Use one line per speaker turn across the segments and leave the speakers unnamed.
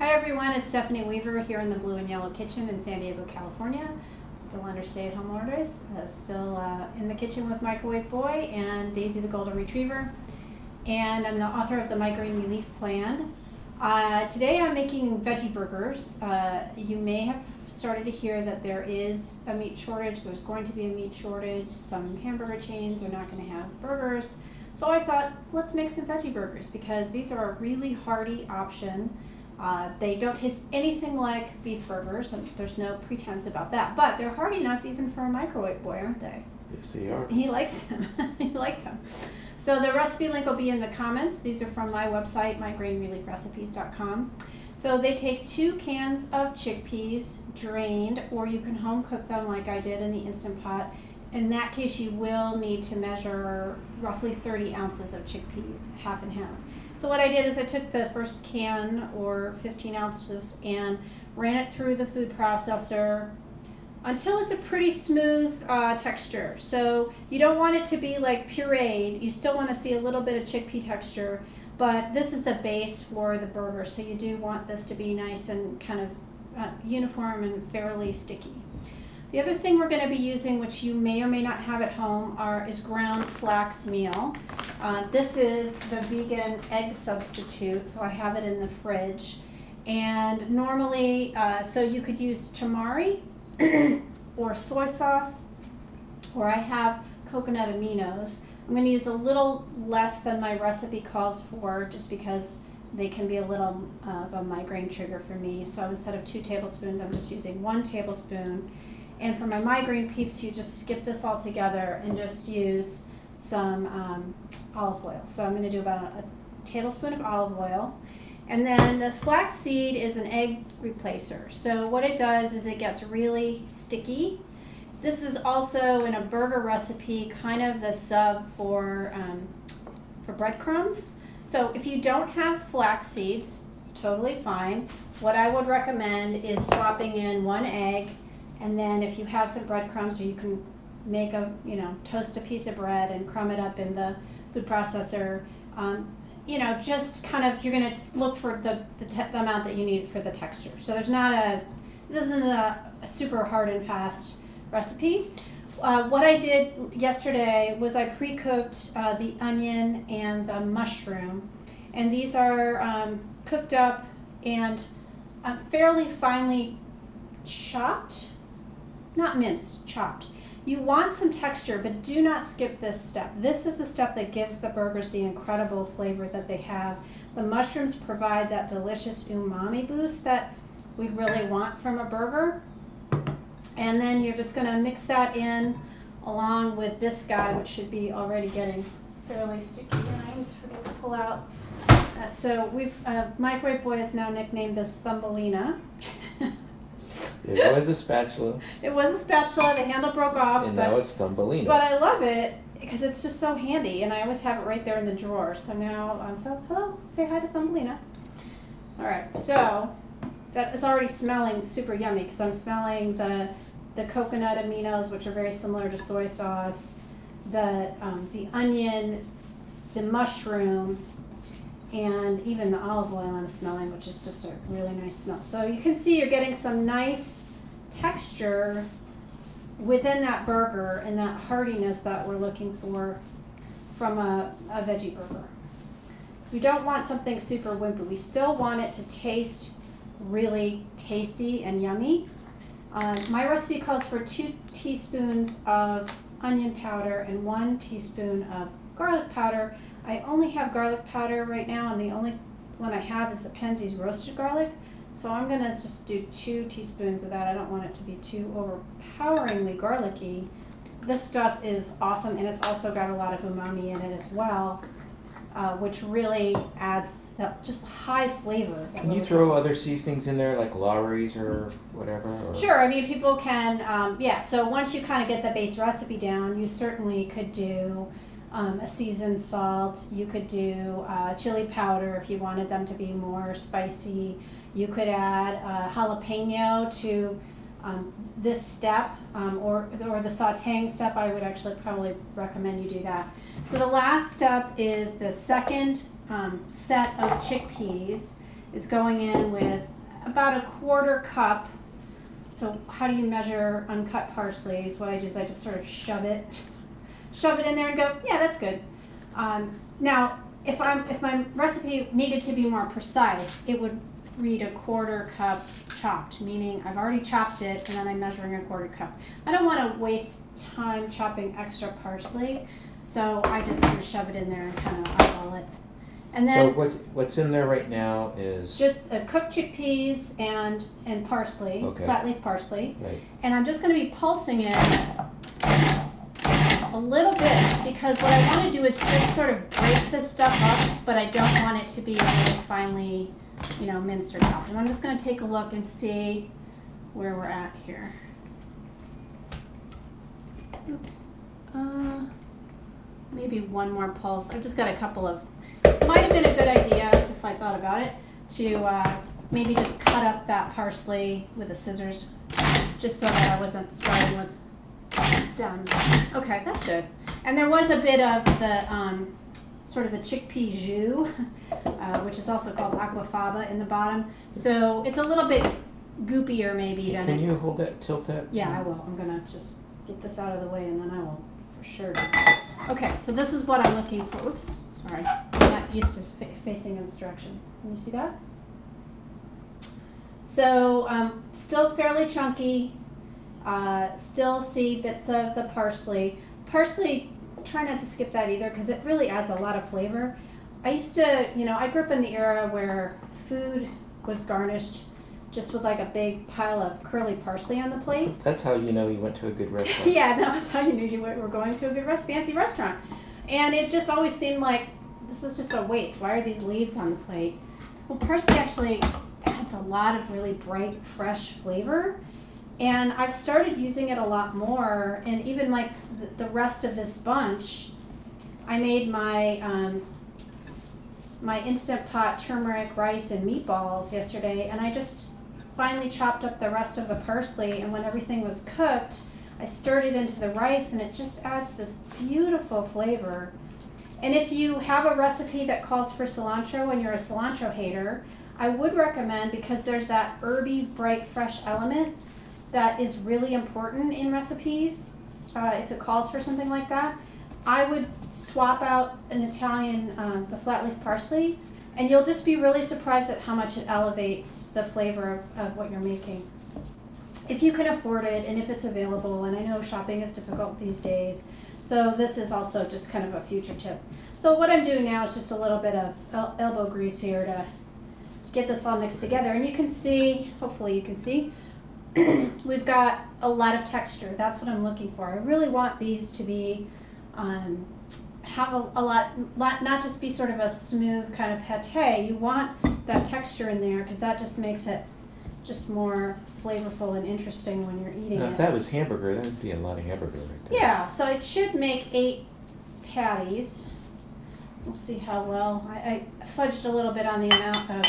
Hi everyone, it's Stephanie Weaver here in the Blue and Yellow Kitchen in San Diego, California. Still under stay-at-home orders, still in the kitchen with Microwave Boy and Daisy the Golden Retriever. And I'm the author of the Migraine Relief Plan. Today I'm making veggie burgers. You may have started to hear that there is a meat shortage. There's going to be a meat shortage. Some hamburger chains are not going to have burgers. So I thought, let's make some veggie burgers because these are a really hearty option. They don't taste anything like beef burgers, and there's no pretense about that. But they're hearty enough even for a Microwave Boy, aren't they?
Yes, they are.
He likes them. He likes them. So the recipe link will be in the comments. These are from my website, migrainereliefrecipes.com. So they take 2 cans of chickpeas, drained, or you can home cook them like I did in the Instant Pot. In that case, you will need to measure roughly 30 ounces of chickpeas, half and half. So what I did is I took the first can, or 15 ounces, and ran it through the food processor until it's a pretty smooth texture. So you don't want it to be like pureed. You still want to see a little bit of chickpea texture, but this is the base for the burger. So you do want this to be nice and kind of uniform and fairly sticky. The other thing we're going to be using, which you may or may not have at home, is ground flax meal. This is the vegan egg substitute, so I have it in the fridge. And normally, so you could use tamari or soy sauce, or I have coconut aminos. I'm going to use a little less than my recipe calls for, just because they can be a little of a migraine trigger for me. So instead of 2 tablespoons, I'm just using 1 tablespoon. And for my migraine peeps, you just skip this all together and just use some olive oil. So I'm going to do about a tablespoon of olive oil. And then the flaxseed is an egg replacer. So what it does is it gets really sticky. This is also in a burger recipe, kind of the sub for breadcrumbs. So if you don't have flax seeds, it's totally fine. What I would recommend is swapping in 1 egg. And then if you have some breadcrumbs, or you can make toast a piece of bread and crumb it up in the food processor, just kind of, you're going to look for the amount that you need for the texture. So this isn't a super hard and fast recipe. What I did yesterday was I pre-cooked the onion and the mushroom. And these are cooked up and fairly finely chopped. Not minced, chopped. You want some texture, but do not skip this step. This is the step that gives the burgers the incredible flavor that they have. The mushrooms provide that delicious umami boost that we really want from a burger. And then you're just going to mix that in along with this guy, which should be already getting fairly sticky. And I always forget to pull out. So Microwave Boy is now nicknamed this Thumbelina.
It was a spatula.
It was a spatula. The handle broke off.
And now it's Thumbelina.
But I love it because it's just so handy, and I always have it right there in the drawer. So now, hello, say hi to Thumbelina. All right, so that is already smelling super yummy because I'm smelling the coconut aminos, which are very similar to soy sauce, the onion, the mushroom, and even the olive oil I'm smelling, which is just a really nice smell. So you can see you're getting some nice texture within that burger and that heartiness that we're looking for from a veggie burger. So we don't want something super wimpy. We still want it to taste really tasty and yummy. My recipe calls for 2 teaspoons of onion powder and 1 teaspoon of garlic powder. I only have garlic powder right now, and the only one I have is the Penzeys roasted garlic. So I'm going to just do 2 teaspoons of that. I don't want it to be too overpoweringly garlicky. This stuff is awesome, and it's also got a lot of umami in it as well, which really adds that just high flavor.
Can you throw other seasonings in there, like Lawry's or whatever? Or?
Sure. I mean, people can, so once you kind of get the base recipe down, you certainly could do a seasoned salt. You could do chili powder if you wanted them to be more spicy. You could add jalapeno to this step, or the sauteing step. I would actually probably recommend you do that. So the last step is the second set of chickpeas. is going in with about a 1/4 cup. So how do you measure uncut parsley? Is what I do is I just sort of shove it in there and go, yeah, that's good. Now, if my recipe needed to be more precise, it would read a 1/4 cup chopped, meaning I've already chopped it and then I'm measuring a 1/4 cup. I don't want to waste time chopping extra parsley, so I just kind of shove it in there and kind of eyeball it. And then
so what's in there right now is
just cooked chickpeas and parsley,
Okay.
flat leaf parsley.
right.
And I'm just going to be pulsing it a little bit because what I want to do is just sort of break this stuff up, but I don't want it to be really finely, minced or chopped. And I'm just going to take a look and see where we're at here. Oops. Maybe one more pulse. I've just got a couple of, might have been a good idea if I thought about it, to maybe just cut up that parsley with the scissors, just so that I wasn't starting with stems. Okay, that's good. And there was a bit of the sort of the chickpea jus, which is also called aquafaba in the bottom. So it's a little bit goopier maybe than
Can you hold that, tilt that?
Yeah, I will. I'm gonna just get this out of the way and then I will for sure do that. Okay, so this is what I'm looking for. Oops, sorry. I'm not used to facing instruction. Can you see that? So still fairly chunky. Still see bits of the parsley. Parsley, try not to skip that either because it really adds a lot of flavor. I used to, I grew up in the era where food was garnished just with like a big pile of curly parsley on the plate.
That's how you know you went to a good restaurant.
Yeah, that was how you knew you were going to a good fancy restaurant. And it just always seemed like this is just a waste. Why are these leaves on the plate? Well, parsley actually adds a lot of really bright, fresh flavor. And I've started using it a lot more. And even like the rest of this bunch, I made my my Instant Pot turmeric rice and meatballs yesterday, and I just finally chopped up the rest of the parsley, and when everything was cooked, I stirred it into the rice, and it just adds this beautiful flavor. And if you have a recipe that calls for cilantro and you're a cilantro hater, I would recommend, because there's that herby, bright, fresh element that is really important in recipes, if it calls for something like that, I would swap out an Italian, the flat leaf parsley, and you'll just be really surprised at how much it elevates the flavor of what you're making. If you can afford it and if it's available, and I know shopping is difficult these days, so this is also just kind of a future tip. So what I'm doing now is just a little bit of elbow grease here to get this all mixed together, and you can see, hopefully you can see, we've got a lot of texture. That's what I'm looking for. I really want these to be have a lot, not just be sort of a smooth kind of pate. You want that texture in there because that just makes it just more flavorful and interesting when you're eating
Now,
it.
if that was hamburger, that would be a lot of hamburger right there.
Yeah, so it should make 8 patties. We'll see how well. I fudged a little bit on the amount of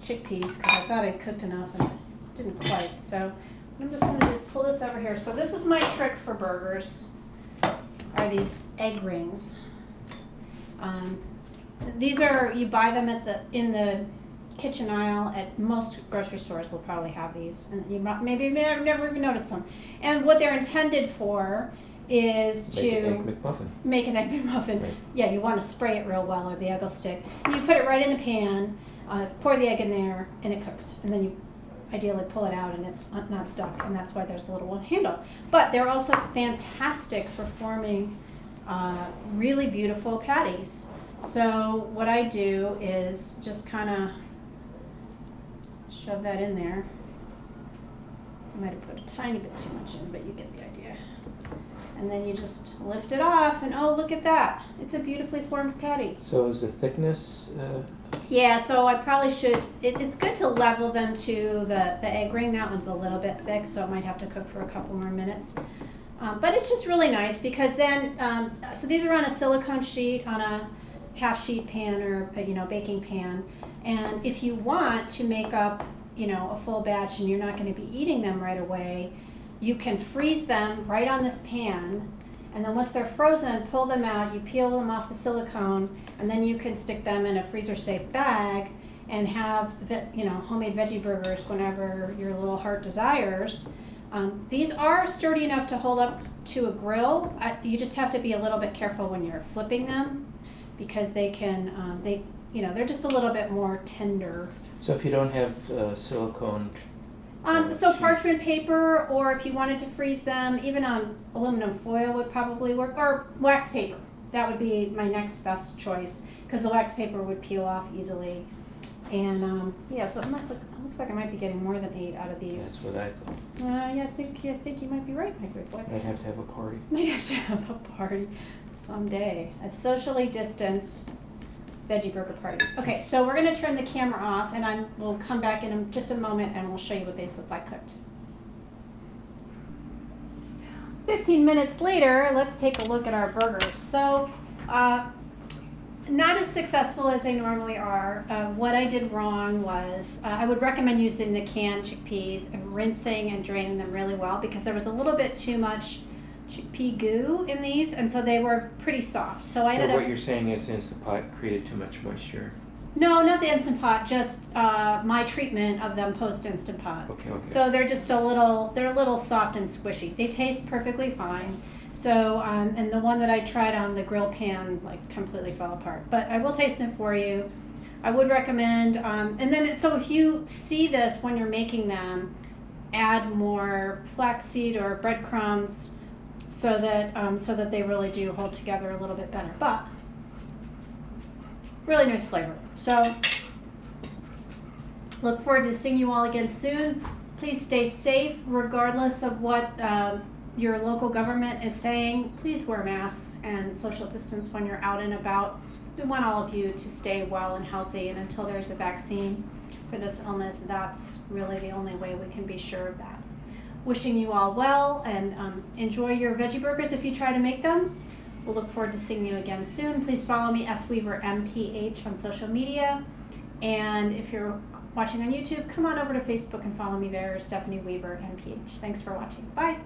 chickpeas because I thought I'd cooked enough and it didn't quite. So what I'm just going to do is pull this over here. So this is my trick for burgers, are these egg rings. These are, you buy them in the kitchen aisle at most grocery stores will probably have these, and you maybe never even noticed them. And what they're intended for is make an egg McMuffin.
Right.
Yeah, you want to spray it real well or the egg will stick. And you put it right in the pan, pour the egg in there, and it cooks. And then you ideally pull it out and it's not stuck, and that's why there's a little one handle. But they're also fantastic for forming really beautiful patties. So what I do is just kind of shove that in there. I might have put a tiny bit too much in, but you get the idea. And then you just lift it off, and oh, look at that. It's a beautifully formed patty.
So is the thickness?
Yeah, so I probably should, it's good to level them to the egg ring. That one's a little bit thick, so it might have to cook for a couple more minutes. But it's just really nice because then, so these are on a silicone sheet on a half sheet pan or baking pan. And if you want to make up, a full batch and you're not going to be eating them right away, you can freeze them right on this pan, And then once they're frozen, pull them out, you peel them off the silicone, and then you can stick them in a freezer-safe bag and have, homemade veggie burgers whenever your little heart desires. These are sturdy enough to hold up to a grill. You just have to be a little bit careful when you're flipping them, because they can, they're just a little bit more tender.
So if you don't have silicone.
So parchment paper, or if you wanted to freeze them, even on aluminum foil would probably work, or wax paper. That would be my next best choice, because the wax paper would peel off easily. And so it looks like I might be getting more than 8 out of these.
That's what I thought.
I think you might be right, my good boy.
I'd have to have a party.
Might have to have a party someday. A socially distanced veggie burger party. Okay, so we're going to turn the camera off, and we'll come back in just a moment, and we'll show you what these look like cooked. 15 minutes later, let's take a look at our burgers. So, not as successful as they normally are. What I did wrong was I would recommend using the canned chickpeas and rinsing and draining them really well, because there was a little bit too much chickpea goo in these, and so they were pretty soft. So
what you're saying is the Instant Pot created too much moisture?
No, not the Instant Pot, just my treatment of them post Instant Pot.
Okay.
So they're just a little soft and squishy. They taste perfectly fine. So, and the one that I tried on the grill pan, completely fell apart. But I will taste it for you. I would recommend, so if you see this when you're making them, add more flaxseed or breadcrumbs, so that they really do hold together a little bit better. But really nice flavor. So look forward to seeing you all again soon. Please stay safe regardless of what your local government is saying. Please wear masks and social distance when you're out and about. We want all of you to stay well and healthy, and until there's a vaccine for this illness, that's really the only way we can be sure of that. Wishing you all well, and enjoy your veggie burgers if you try to make them. We'll look forward to seeing you again soon. Please follow me, SWeaverMPH, on social media. And if you're watching on YouTube, come on over to Facebook and follow me there, Stephanie Weaver MPH. Thanks for watching. Bye.